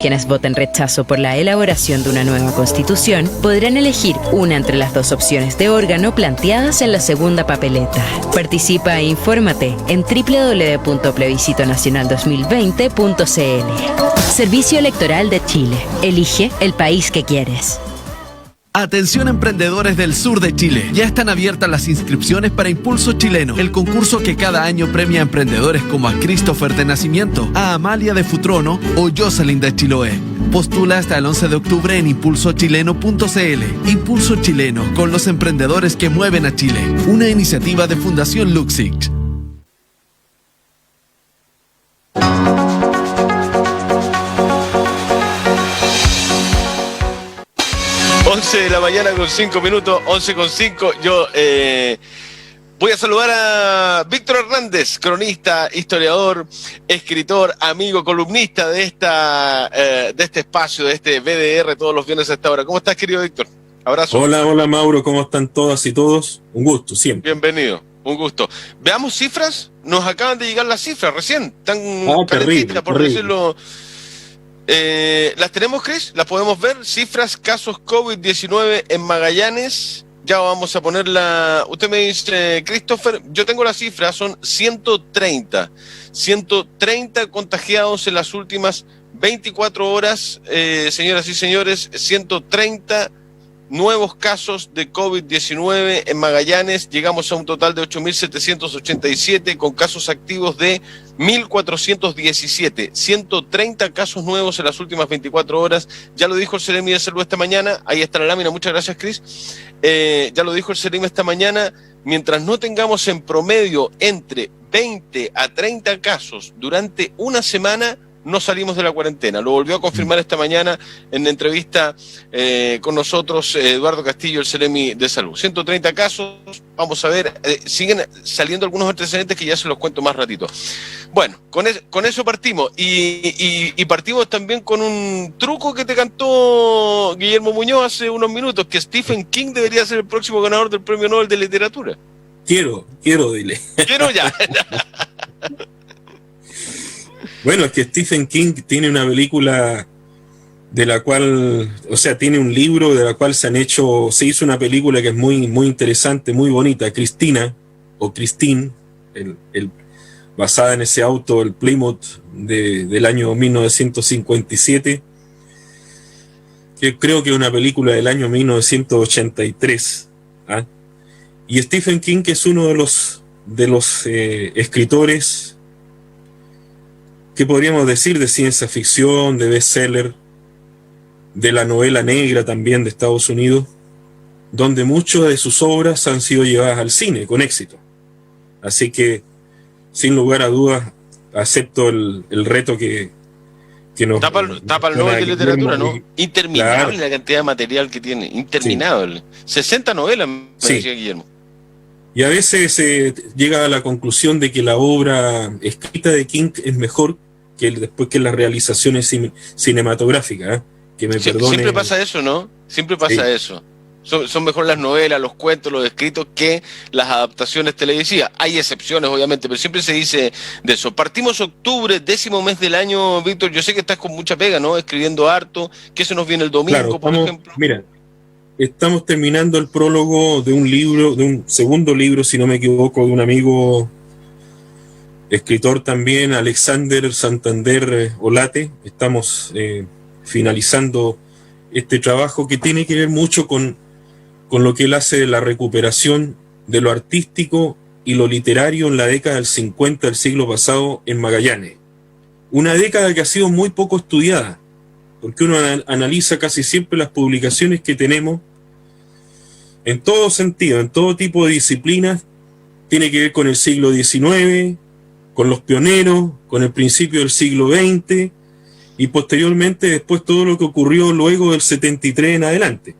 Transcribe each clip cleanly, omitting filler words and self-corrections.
quienes voten rechazo por la elaboración de una nueva constitución podrán elegir una entre las dos opciones de órgano planteadas en la segunda papeleta. Participa e infórmate en www.plebiscitonacional2020.cl. Servicio Electoral de Chile. Elige el país que quieres. Atención emprendedores del sur de Chile, ya están abiertas las inscripciones para Impulso Chileno, el concurso que cada año premia a emprendedores como a Christopher de Nacimiento, a Amalia de Futrono o Jocelyn de Chiloé. Postula hasta el 11 de octubre en impulsochileno.cl. Impulso Chileno, con los emprendedores que mueven a Chile. Una iniciativa de Fundación Luxich. De la mañana con 5 minutos, 11:05. Yo voy a saludar a Víctor Hernández, cronista, historiador, escritor, amigo, columnista de este espacio, de este VDR, todos los viernes a esta hora. ¿Cómo estás, querido Víctor? Abrazo. Hola Mauro, ¿cómo están todas y todos? Un gusto, siempre. Bienvenido, un gusto. Veamos cifras, nos acaban de llegar las cifras recién, tan calentitas, por decirlo. ¿Las tenemos, Chris? ¿Las podemos ver? Cifras, casos COVID-19 en Magallanes. Ya vamos a ponerla. Usted me dice, Christopher, yo tengo la cifra, son 130. 130 contagiados en las últimas 24 horas. Señoras y señores, 130 nuevos casos de COVID-19 en Magallanes. Llegamos a un total de 8.787 con casos activos de 1.417. 130 casos nuevos en las últimas 24 horas. Ya lo dijo el Seremi de Salud esta mañana. Ahí está la lámina. Muchas gracias, Cris. Ya lo dijo el Seremi esta mañana. Mientras no tengamos en promedio entre 20 a 30 casos durante una semana, no salimos de la cuarentena. Lo volvió a confirmar esta mañana en entrevista con nosotros Eduardo Castillo, el Seremi de Salud. 130 casos, vamos a ver, siguen saliendo algunos antecedentes que ya se los cuento más ratito. Bueno, con eso partimos. Y partimos también con un truco que te cantó Guillermo Muñoz hace unos minutos, que Stephen King debería ser el próximo ganador del Premio Nobel de Literatura. Quiero, dile. Quiero ya. Bueno, es que Stephen King tiene una película de la cual, o sea, tiene un libro de la cual se hizo una película que es muy, muy interesante, muy bonita, Christine, basada en ese auto, el Plymouth del año 1957, que creo que es una película del año 1983. ¿Ah? Y Stephen King, que es uno de los escritores que podríamos decir de ciencia ficción, de bestseller, de la novela negra también de Estados Unidos, donde muchas de sus obras han sido llevadas al cine con éxito. Así que, sin lugar a dudas, acepto el reto que nos... Tapa el Nobel de Literatura, ¿no? Interminable, claro. La cantidad de material que tiene, interminable. Sí. 60 novelas, me decía Guillermo. Y a veces se llega a la conclusión de que la obra escrita de King es mejor después que las realizaciones cinematográficas, que me perdone. Siempre pasa eso, ¿no? Siempre pasa eso. Son mejor las novelas, los cuentos, los escritos que las adaptaciones televisivas. Hay excepciones, obviamente, pero siempre se dice de eso. Partimos octubre, 10º mes del año, Víctor. Yo sé que estás con mucha pega, ¿no? Escribiendo harto. ¿Qué se nos viene el domingo, por ejemplo? Mira, estamos terminando el prólogo de un libro, de un segundo libro, si no me equivoco, de un amigo escritor también, Alexander Santander Olate. Estamos finalizando este trabajo que tiene que ver mucho con lo que él hace de la recuperación de lo artístico y lo literario en la década del 50 del siglo pasado en Magallanes. Una década que ha sido muy poco estudiada, porque uno analiza casi siempre las publicaciones que tenemos en todo sentido, en todo tipo de disciplinas. Tiene que ver con el siglo XIX, con los pioneros, con el principio del siglo XX y posteriormente después todo lo que ocurrió luego del 73 en adelante.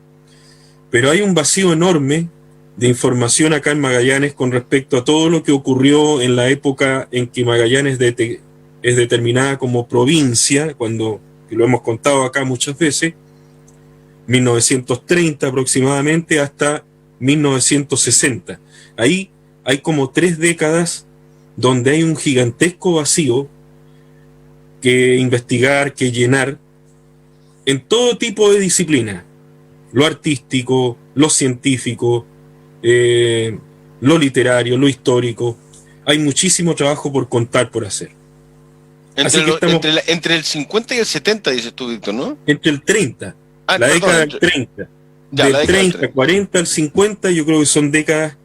Pero hay un vacío enorme de información acá en Magallanes con respecto a todo lo que ocurrió en la época en que Magallanes es determinada como provincia, cuando, que lo hemos contado acá muchas veces, 1930 aproximadamente hasta 1960. Ahí hay como 3 décadas donde hay un gigantesco vacío que investigar, que llenar, en todo tipo de disciplinas, lo artístico, lo científico, lo literario, lo histórico. Hay muchísimo trabajo por contar, por hacer. Entre el 50 y el 70, dices tú, Víctor, ¿no? Entre el 30, década del 30. Ya, del 30, 40 al 50, yo creo que son décadas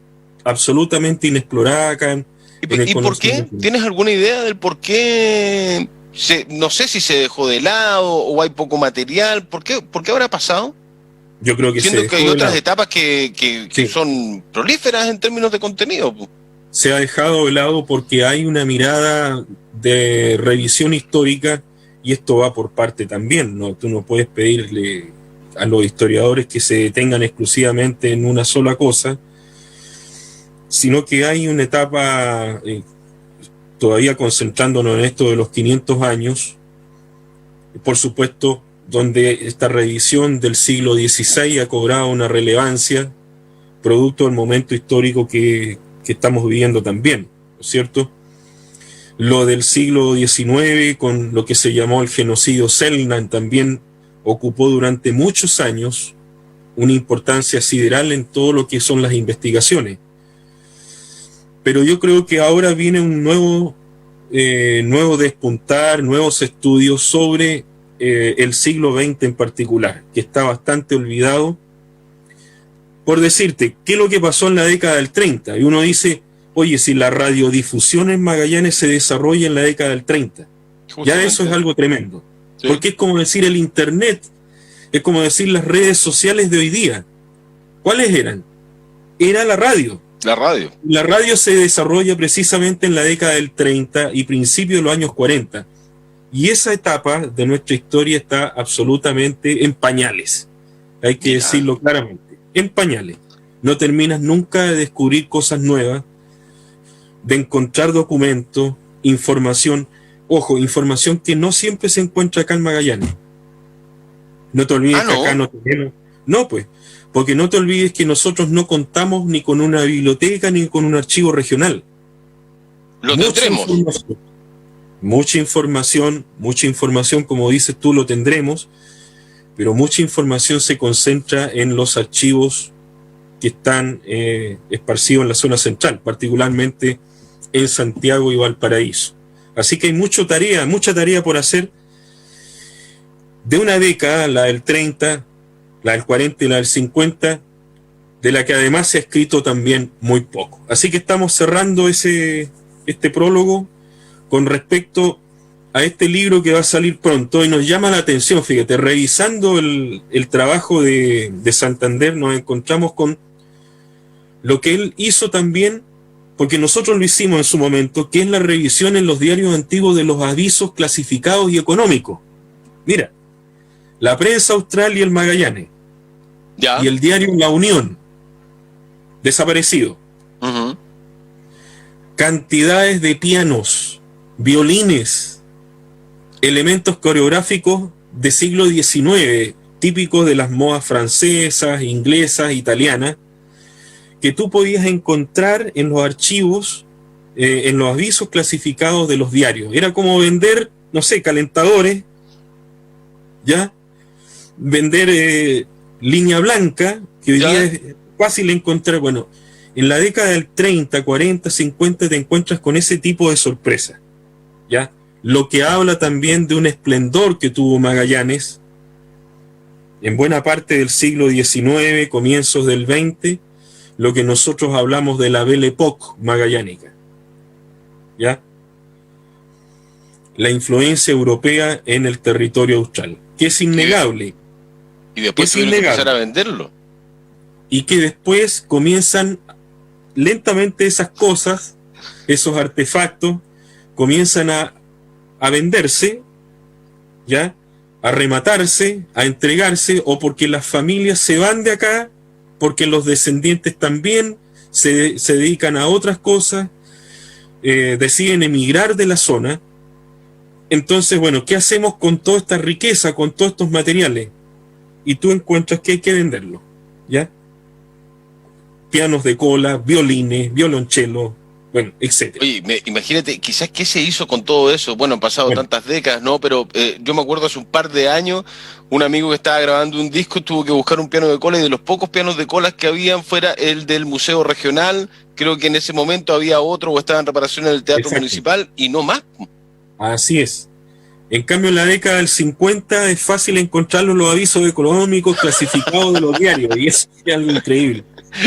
absolutamente inexploradas acá. ¿Y por qué? ¿Tienes alguna idea del por qué? No sé si se dejó de lado o hay poco material. ¿Por qué habrá pasado? Yo creo que siento que hay otras etapas que sí, son prolíferas en términos de contenido. Se ha dejado de lado porque hay una mirada de revisión histórica, y esto va por parte también, ¿no? Tú no puedes pedirle a los historiadores que se detengan exclusivamente en una sola cosa, sino que hay una etapa, todavía concentrándonos en esto de los 500 años, por supuesto, donde esta revisión del siglo XVI ha cobrado una relevancia, producto del momento histórico que estamos viviendo también, ¿no es cierto? Lo del siglo XIX, con lo que se llamó el genocidio Selknam, también ocupó durante muchos años una importancia sideral en todo lo que son las investigaciones. Pero yo creo que ahora viene un nuevo despuntar, nuevos estudios sobre el siglo XX en particular, que está bastante olvidado. Por decirte, ¿qué es lo que pasó en la década del 30? Y uno dice, oye, si la radiodifusión en Magallanes se desarrolla en la década del 30, ya eso es algo tremendo. Sí. Porque es como decir el Internet, es como decir las redes sociales de hoy día. ¿Cuáles eran? Era la radio. La radio. La radio se desarrolla precisamente en la década del 30 y principio de los años 40. Y esa etapa de nuestra historia está absolutamente en pañales. Hay que decirlo claramente. En pañales. No terminas nunca de descubrir cosas nuevas, de encontrar documentos, información. Ojo, información que no siempre se encuentra acá en Magallanes. No te olvides que acá no tenemos. No, pues. Porque no te olvides que nosotros no contamos ni con una biblioteca ni con un archivo regional. Lo tendremos. Mucha información, como dices tú, lo tendremos, pero mucha información se concentra en los archivos que están esparcidos en la zona central, particularmente en Santiago y Valparaíso. Así que hay mucha tarea por hacer de una década, la del 30, la del 40 y la del 50, de la que además se ha escrito también muy poco. Así que estamos cerrando este prólogo con respecto a este libro que va a salir pronto, y nos llama la atención, fíjate, revisando el trabajo de Santander, nos encontramos con lo que él hizo también, porque nosotros lo hicimos en su momento, que es la revisión en los diarios antiguos de los avisos clasificados y económicos. Mira, la Prensa Austral y el Magallanes, y el diario La Unión, desaparecido. Uh-huh. Cantidades de pianos, violines, elementos coreográficos de siglo XIX, típicos de las modas francesas, inglesas, italianas, que tú podías encontrar en los archivos, en los avisos clasificados de los diarios. Era como vender, no sé, calentadores, ¿ya? Vender línea blanca, que hoy día es fácil encontrar. Bueno, en la década del 30, 40, 50 te encuentras con ese tipo de sorpresa, ¿ya? Lo que habla también de un esplendor que tuvo Magallanes en buena parte del siglo XIX, comienzos del XX, lo que nosotros hablamos de la Belle Époque magallánica, ¿ya? La influencia europea en el territorio austral, que es innegable. Y después tuvieron que empezar a venderlo. Y que después comienzan lentamente esas cosas, esos artefactos, comienzan a venderse, ¿ya? A rematarse, a entregarse, o porque las familias se van de acá, porque los descendientes también se dedican a otras cosas, deciden emigrar de la zona. Entonces, bueno, ¿qué hacemos con toda esta riqueza, con todos estos materiales? Y tú encuentras que hay que venderlo, ¿ya? Pianos de cola, violines, violonchelo, bueno, etcétera. Oye, imagínate, quizás qué se hizo con todo eso. Bueno, han pasado tantas décadas, ¿no? Pero yo me acuerdo hace un par de años, un amigo que estaba grabando un disco tuvo que buscar un piano de cola y de los pocos pianos de cola que habían fuera el del Museo Regional. Creo que en ese momento había otro o estaba en reparación en el Teatro Municipal y no más. Así es. En cambio, en la década del 50 es fácil encontrarlo en los avisos económicos clasificados de los diarios, y eso es algo increíble.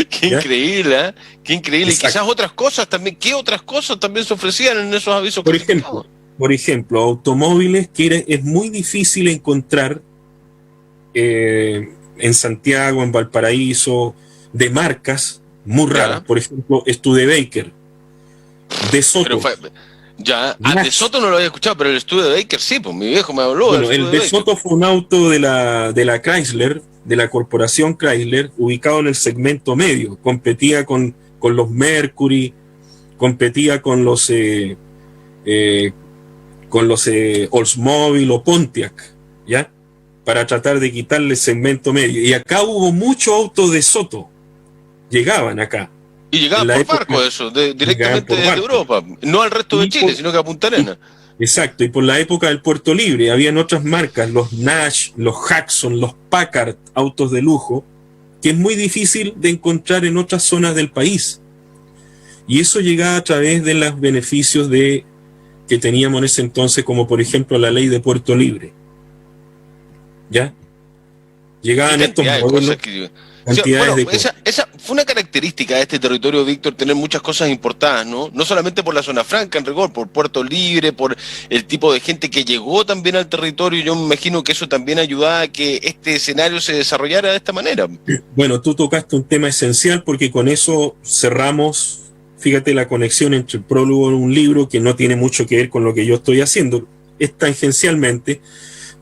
Qué increíble, ¿eh? Qué increíble. Exacto. Y quizás otras cosas también. ¿Qué otras cosas también se ofrecían en esos avisos clasificados? Por ejemplo, automóviles que es muy difícil encontrar en Santiago, en Valparaíso, de marcas muy raras. Por ejemplo, Studebaker, De Soto. De Soto no lo había escuchado, pero el Studebaker sí, pues mi viejo me habló. Bueno, el De Soto fue un auto de la Chrysler, de la corporación Chrysler, ubicado en el segmento medio. Competía con los Mercury, competía con los Oldsmobile o Pontiac, ¿ya? Para tratar de quitarle el segmento medio. Y acá hubo muchos autos De Soto. Llegaban acá. Y llegaban por barco eso, directamente desde Europa. No al resto de Chile, sino que a Punta Arenas. Exacto, y por la época del Puerto Libre habían otras marcas, los Nash, los Jackson, los Packard, autos de lujo, que es muy difícil de encontrar en otras zonas del país. Y eso llegaba a través de los beneficios que teníamos en ese entonces, como por ejemplo la ley de Puerto Libre. ¿Ya? Llegaban estos modelos. Esa fue una característica de este territorio, Víctor, tener muchas cosas importadas, ¿no? No solamente por la zona franca, en rigor, por Puerto Libre, por el tipo de gente que llegó también al territorio. Yo me imagino que eso también ayudaba a que este escenario se desarrollara de esta manera. Bueno, tú tocaste un tema esencial porque con eso cerramos, fíjate la conexión entre el prólogo de un libro que no tiene mucho que ver con lo que yo estoy haciendo, es tangencialmente,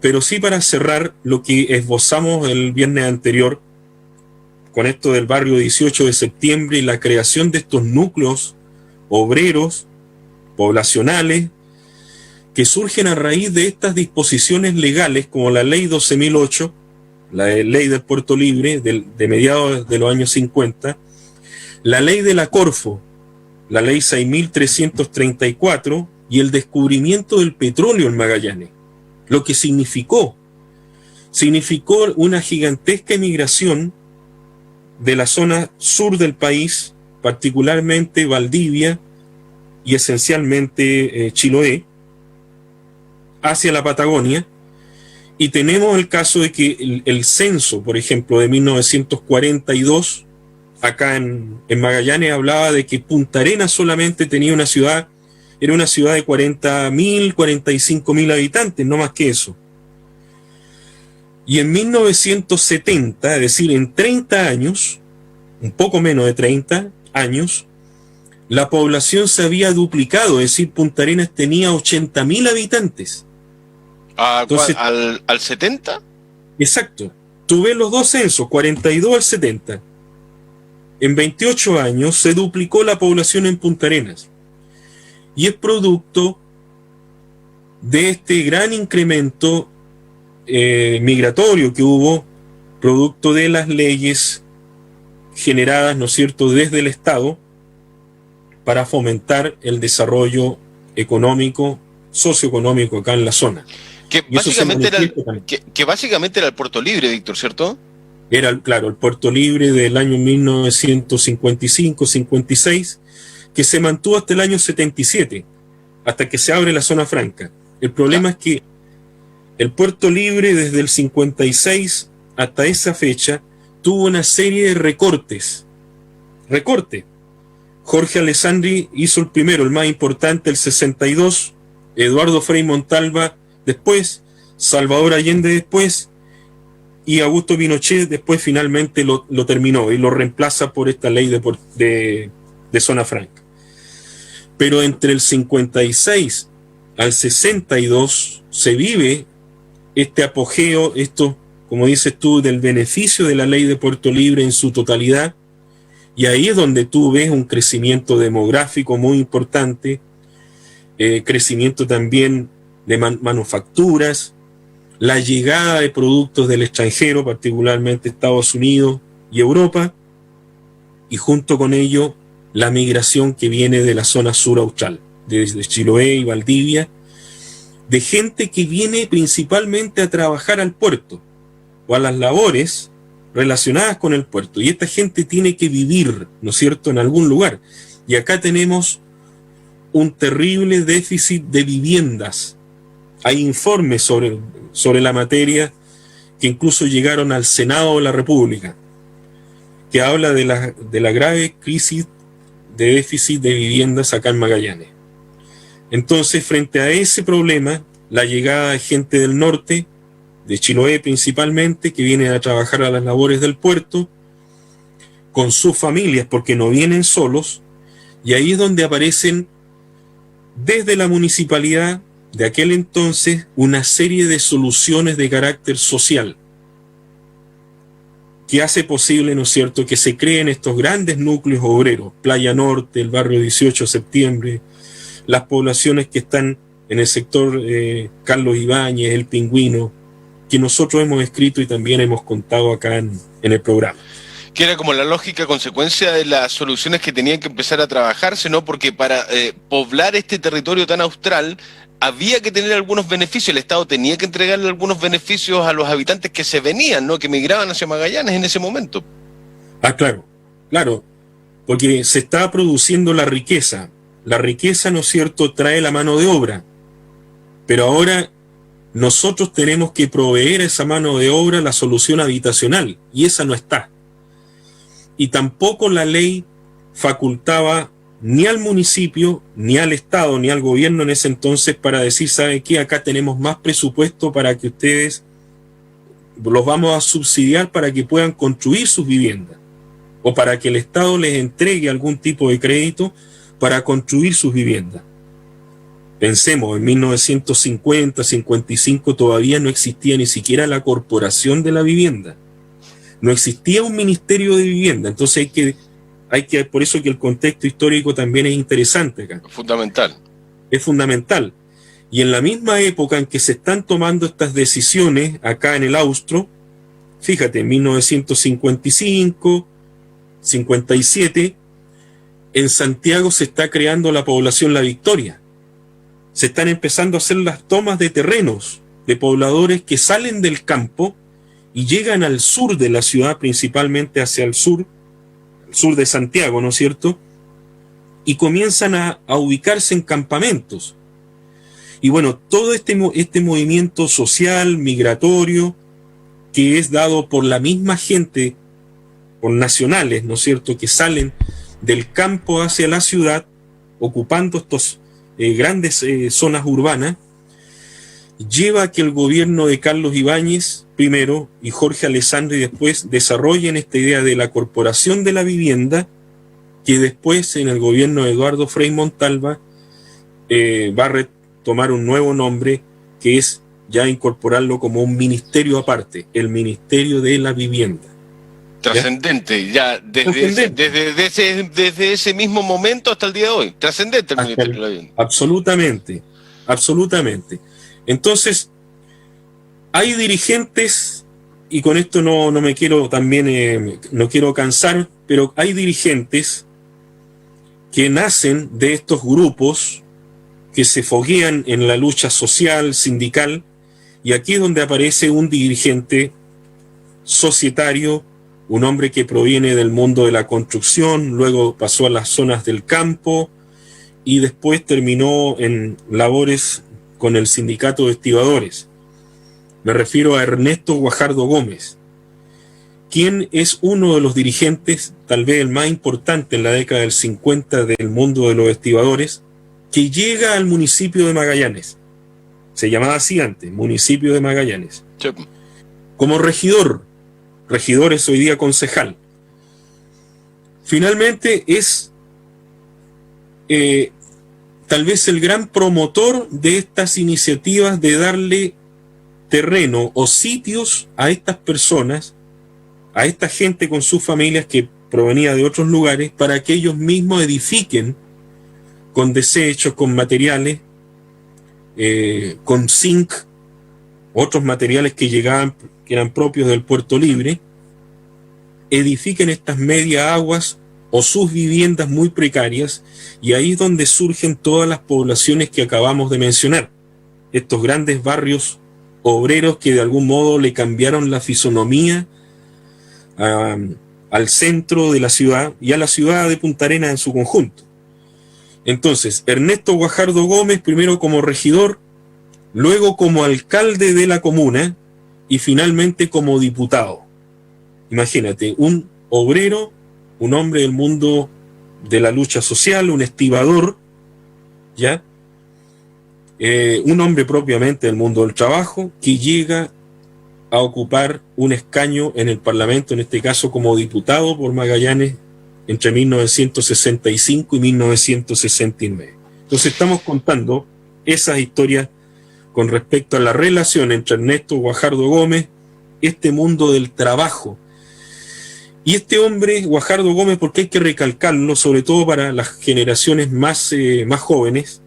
pero sí para cerrar lo que esbozamos el viernes anterior, con esto del barrio 18 de septiembre y la creación de estos núcleos obreros, poblacionales, que surgen a raíz de estas disposiciones legales como la ley 12.008, la ley del Puerto Libre de mediados de los años 50, la ley de la Corfo, la ley 6.334 y el descubrimiento del petróleo en Magallanes. Lo que significó una gigantesca emigración de la zona sur del país, particularmente Valdivia y esencialmente Chiloé, hacia la Patagonia, y tenemos el caso de que el censo, por ejemplo, de 1942, acá en Magallanes, hablaba de que Punta Arenas solamente tenía una ciudad, era una ciudad de 40.000, 45.000 habitantes, no más que eso. Y en 1970, es decir, en 30 años, un poco menos de 30 años, la población se había duplicado, es decir, Punta Arenas tenía 80.000 habitantes. Entonces, ¿al 70? Exacto. Tuve los dos censos, 42 al 70. En 28 años se duplicó la población en Punta Arenas. Y es producto de este gran incremento migratorio que hubo, producto de las leyes generadas, ¿no es cierto?, desde el Estado para fomentar el desarrollo económico, socioeconómico acá en la zona. Que básicamente era el Puerto Libre, Víctor, ¿cierto? Era, claro, el Puerto Libre del año 1955-56, que se mantuvo hasta el año 77, hasta que se abre la zona franca. El problema es que el Puerto Libre desde el 56 hasta esa fecha tuvo una serie de recortes. Jorge Alessandri hizo el primero, el más importante, el 62, Eduardo Frei Montalva después, Salvador Allende después, y Augusto Pinochet después finalmente lo terminó y lo reemplaza por esta ley de zona franca. Pero entre el 56 al 62 se vive este apogeo, esto, como dices tú, del beneficio de la ley de Puerto Libre en su totalidad, y ahí es donde tú ves un crecimiento demográfico muy importante, crecimiento también de manufacturas, la llegada de productos del extranjero, particularmente Estados Unidos y Europa, y junto con ello la migración que viene de la zona sur austral, desde Chiloé y Valdivia, de gente que viene principalmente a trabajar al puerto o a las labores relacionadas con el puerto. Y esta gente tiene que vivir, ¿no es cierto?, en algún lugar. Y acá tenemos un terrible déficit de viviendas. Hay informes sobre la materia que incluso llegaron al Senado de la República, que habla de la grave crisis de déficit de viviendas acá en Magallanes. Entonces, frente a ese problema, la llegada de gente del norte, de Chiloé principalmente, que vienen a trabajar a las labores del puerto, con sus familias, porque no vienen solos, y ahí es donde aparecen, desde la municipalidad de aquel entonces, una serie de soluciones de carácter social, que hace posible, ¿no es cierto?, que se creen estos grandes núcleos obreros, Playa Norte, el barrio 18 de septiembre, las poblaciones que están en el sector Carlos Ibáñez, El Pingüino, que nosotros hemos escrito y también hemos contado acá en el programa. Que era como la lógica consecuencia de las soluciones que tenían que empezar a trabajarse, ¿no? Porque para poblar este territorio tan austral había que tener algunos beneficios, el Estado tenía que entregarle algunos beneficios a los habitantes que se venían, ¿no?, que migraban hacia Magallanes en ese momento. Ah, claro, porque se está produciendo la riqueza, ¿no es cierto?, trae la mano de obra, pero ahora nosotros tenemos que proveer a esa mano de obra la solución habitacional, y esa no está. Y tampoco la ley facultaba ni al municipio, ni al Estado, ni al gobierno en ese entonces para decir, ¿sabe qué? Acá tenemos más presupuesto para que ustedes los vamos a subsidiar para que puedan construir sus viviendas, o para que el Estado les entregue algún tipo de crédito para construir sus viviendas. Pensemos, en 1950, 55 todavía no existía ni siquiera la Corporación de la Vivienda. No existía un Ministerio de Vivienda, entonces hay que, por eso que el contexto histórico también es interesante acá. Fundamental. Es fundamental. Y en la misma época en que se están tomando estas decisiones acá en el Austro, fíjate, en 1955, 57, en Santiago se está creando la población La Victoria. Se están empezando a hacer las tomas de terrenos de pobladores que salen del campo y llegan al sur de la ciudad, principalmente hacia el sur de Santiago, ¿no es cierto?, y comienzan a ubicarse en campamentos. Y bueno, todo este movimiento social, migratorio, que es dado por la misma gente, por nacionales, ¿no es cierto?, que salen del campo hacia la ciudad, ocupando estos grandes zonas urbanas, lleva a que el gobierno de Carlos Ibáñez primero y Jorge Alessandri después desarrollen esta idea de la Corporación de la Vivienda, que después en el gobierno de Eduardo Frei Montalva va a retomar un nuevo nombre, que es ya incorporarlo como un ministerio aparte, el Ministerio de la Vivienda. Trascendente, ya desde ese mismo momento hasta el día de hoy. Trascendente el Ministerio de la Vivienda. Absolutamente. Entonces, hay dirigentes, y con esto no me quiero también, no quiero cansar, pero hay dirigentes que nacen de estos grupos que se foguean en la lucha social, sindical, y aquí es donde aparece un dirigente societario, un hombre que proviene del mundo de la construcción, luego pasó a las zonas del campo y después terminó en labores con el sindicato de estibadores. Me refiero a Ernesto Guajardo Gómez, quien es uno de los dirigentes, tal vez el más importante en la década del 50 del mundo de los estibadores, que llega al municipio de Magallanes. Se llamaba así antes, municipio de Magallanes. Sí. Como regidor es hoy día concejal. Finalmente es tal vez el gran promotor de estas iniciativas de darle terreno o sitios a estas personas, a esta gente con sus familias que provenía de otros lugares, para que ellos mismos edifiquen con desechos, con materiales, con zinc, otros materiales que llegaban, que eran propios del Puerto Libre, edifiquen estas media aguas o sus viviendas muy precarias, y ahí es donde surgen todas las poblaciones que acabamos de mencionar, estos grandes barrios obreros que de algún modo le cambiaron la fisonomía al centro de la ciudad y a la ciudad de Punta Arenas en su conjunto. Entonces, Ernesto Guajardo Gómez, primero como regidor, luego como alcalde de la comuna y finalmente como diputado. Imagínate, un obrero, un hombre del mundo de la lucha social, un estibador, ¿ya? Un hombre propiamente del mundo del trabajo que llega a ocupar un escaño en el Parlamento, en este caso como diputado por Magallanes, entre 1965 y 1969. Entonces estamos contando esas historias con respecto a la relación entre Ernesto Guajardo Gómez, este mundo del trabajo. Y este hombre, Guajardo Gómez, porque hay que recalcarlo, sobre todo para las generaciones más jóvenes,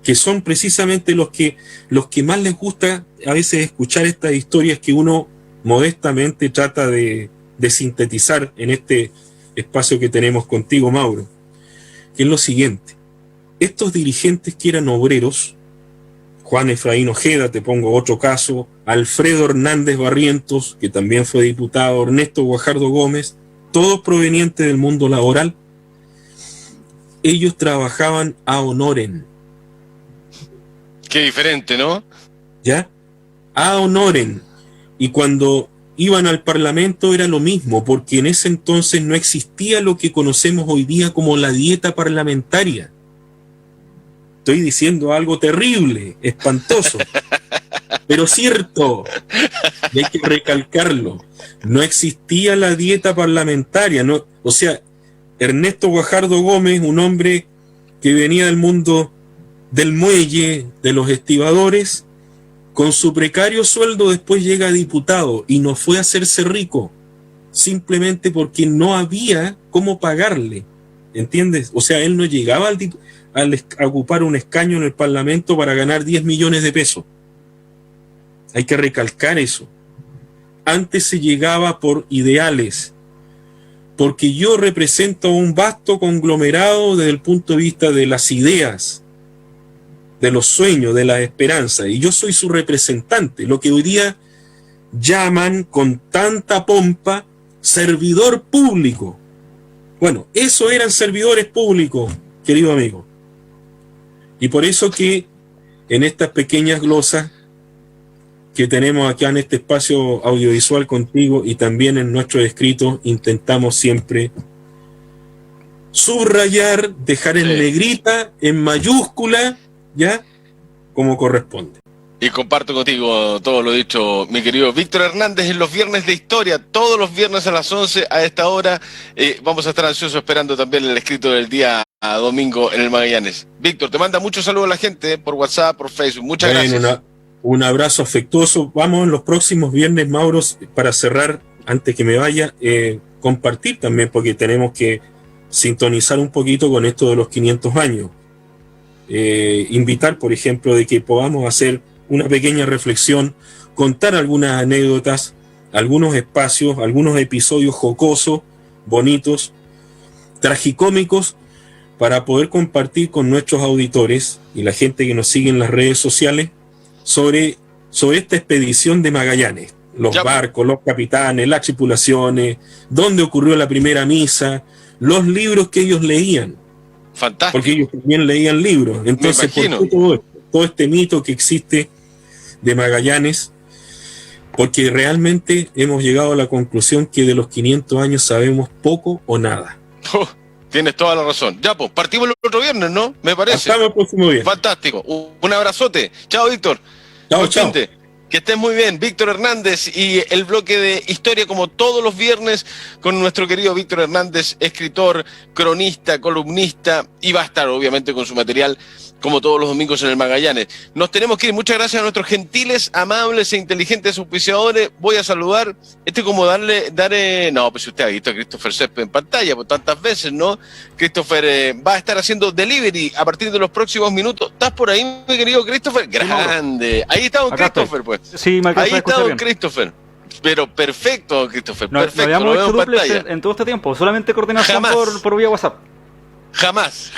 que son precisamente los que más les gusta a veces escuchar estas historias que uno modestamente trata de sintetizar en este espacio que tenemos contigo, Mauro, que es lo siguiente. Estos dirigentes que eran obreros, Juan Efraín Ojeda, te pongo otro caso, Alfredo Hernández Barrientos, que también fue diputado, Ernesto Guajardo Gómez, todos provenientes del mundo laboral, ellos trabajaban a honorem. Qué diferente, ¿no? ¿Ya? A honorem. Y cuando iban al Parlamento era lo mismo, porque en ese entonces no existía lo que conocemos hoy día como la dieta parlamentaria. Estoy diciendo algo terrible, espantoso, pero cierto, y hay que recalcarlo. No existía la dieta parlamentaria, no, o sea, Ernesto Guajardo Gómez, un hombre que venía del mundo del muelle, de los estibadores, con su precario sueldo después llega a diputado y no fue a hacerse rico, simplemente porque no había cómo pagarle, ¿entiendes? O sea, él no llegaba a ocupar un escaño en el Parlamento para ganar 10 millones de pesos. Hay que recalcar eso. Antes se llegaba por ideales, porque yo represento un vasto conglomerado desde el punto de vista de las ideas, de los sueños, de la esperanza, y yo soy su representante, lo que hoy día llaman con tanta pompa servidor público. Bueno, eso eran servidores públicos, querido amigo. Y por eso que en estas pequeñas glosas que tenemos acá en este espacio audiovisual contigo y también en nuestros escritos, intentamos siempre subrayar, dejar en negrita, en mayúscula, ¿ya? Como corresponde. Y comparto contigo todo lo dicho, mi querido Víctor Hernández, en los viernes de historia, todos los viernes a las 11 a esta hora. Vamos a estar ansiosos esperando también el escrito del día domingo en el Magallanes. Víctor, te manda muchos saludos a la gente por WhatsApp, por Facebook. Muchas gracias. Un abrazo afectuoso. Vamos en los próximos viernes, Mauro, para cerrar, antes que me vaya, compartir también, porque tenemos que sintonizar un poquito con esto de los 500 años. Invitar, por ejemplo, de que podamos hacer una pequeña reflexión, contar algunas anécdotas, algunos espacios, algunos episodios jocosos, bonitos, tragicómicos, para poder compartir con nuestros auditores y la gente que nos sigue en las redes sociales sobre esta expedición de Magallanes, los barcos, los capitanes, las tripulaciones, dónde ocurrió la primera misa, los libros que ellos leían. Fantástico. Porque ellos también leían libros. Entonces, ¿por qué todo este mito que existe de Magallanes? Porque realmente hemos llegado a la conclusión que de los 500 años sabemos poco o nada. Tienes toda la razón. Ya, pues, partimos el otro viernes, ¿no? Me parece. Hasta el próximo viernes. Fantástico. Un abrazote. Chao, Víctor. Chao, chao. Que estés muy bien, Víctor Hernández, y el bloque de historia como todos los viernes con nuestro querido Víctor Hernández, escritor, cronista, columnista, y va a estar obviamente con su material como todos los domingos en el Magallanes. Nos tenemos que ir. Muchas gracias a nuestros gentiles, amables e inteligentes auspiciadores. Voy a saludar, como no, pues usted ha visto a Christopher Césped en pantalla por tantas veces, ¿no? Christopher va a estar haciendo delivery a partir de los próximos minutos. ¿Estás por ahí, mi querido Christopher? Grande. Ahí está don Christopher, pues. Sí, me alcanza ahí a está escuchar don bien. Christopher. Pero perfecto, Christopher, No perfecto. habíamos Lo hecho veo en duplex pantalla. en todo este tiempo, solamente coordinación Jamás. por vía WhatsApp. Jamás.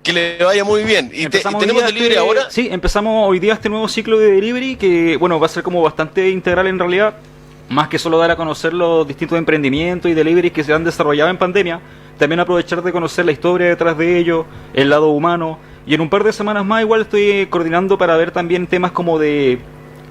Que le vaya muy bien. ¿Y Empezamos tenemos hoy día delivery ahora? Sí, empezamos hoy día este nuevo ciclo de delivery que, bueno, va a ser como bastante integral en realidad, más que solo dar a conocer los distintos emprendimientos y deliveries que se han desarrollado en pandemia, también aprovechar de conocer la historia detrás de ellos, el lado humano, y en un par de semanas más igual estoy coordinando para ver también temas como de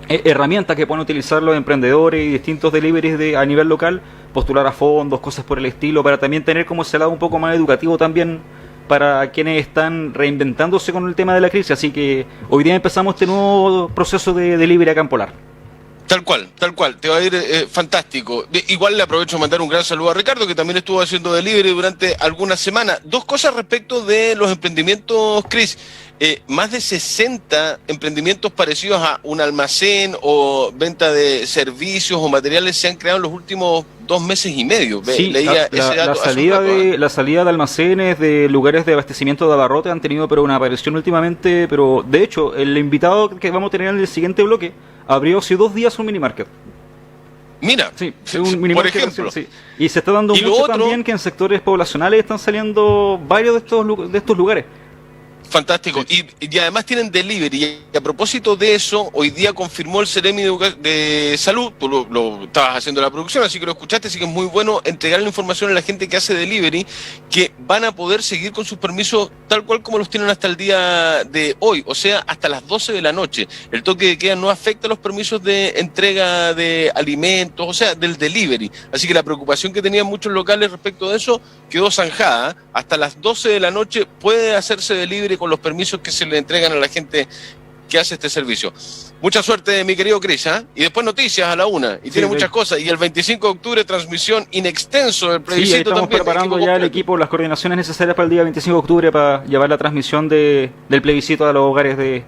herramientas que pueden utilizar los emprendedores y distintos deliveries a nivel local, postular a fondos, cosas por el estilo, para también tener como ese lado un poco más educativo también para quienes están reinventándose con el tema de la crisis. Así que hoy día empezamos este nuevo proceso de delivery acá en Polar. Tal cual, te va a ir fantástico. Igual le aprovecho de mandar un gran saludo a Ricardo, que también estuvo haciendo delivery durante algunas semanas. Dos cosas respecto de los emprendimientos, Chris. Más de 60 emprendimientos parecidos a un almacén o venta de servicios o materiales se han creado en los últimos 2 meses y medio. Sí, Leía ese dato hace un rato, la salida de almacenes, de lugares de abastecimiento de abarrotes han tenido pero una aparición últimamente, pero de hecho el invitado que vamos a tener en el siguiente bloque abrió hace 2 días un mini market. Mira, Sí, un mini por market ejemplo. recién, sí. Y se está dando Y lo mucho otro- también que en sectores poblacionales están saliendo varios de estos lugares. Fantástico. Y además tienen delivery. Y a propósito de eso, hoy día confirmó el Seremi de Salud, tú lo estabas haciendo la producción, así que lo escuchaste, así que es muy bueno entregar la información a la gente que hace delivery, que van a poder seguir con sus permisos tal cual como los tienen hasta el día de hoy, o sea, hasta las 12 de la noche. El toque de queda no afecta los permisos de entrega de alimentos, o sea, del delivery. Así que la preocupación que tenían muchos locales respecto de eso quedó zanjada. Hasta las 12 de la noche puede hacerse delivery con los permisos que se le entregan a la gente que hace este servicio. Mucha suerte, mi querido Cris, ¿eh? Y después noticias a la 1. Y tiene muchas cosas. Y el 25 de octubre, transmisión in extenso del plebiscito. Sí, ahí estamos también. preparando ya el equipo, las coordinaciones necesarias para el día 25 de octubre para llevar la transmisión del plebiscito a los hogares de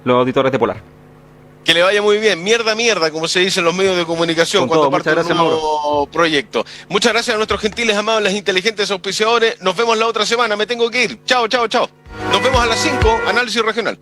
los auditores de Polar. Que le vaya muy bien. Mierda, como se dice en los medios de comunicación Con cuando todo, parte muchas un gracias, nuevo proyecto. Muchas gracias a nuestros gentiles, amables, inteligentes auspiciadores. Nos vemos la otra semana. Me tengo que ir. Chao. Nos vemos a las 5. Análisis regional.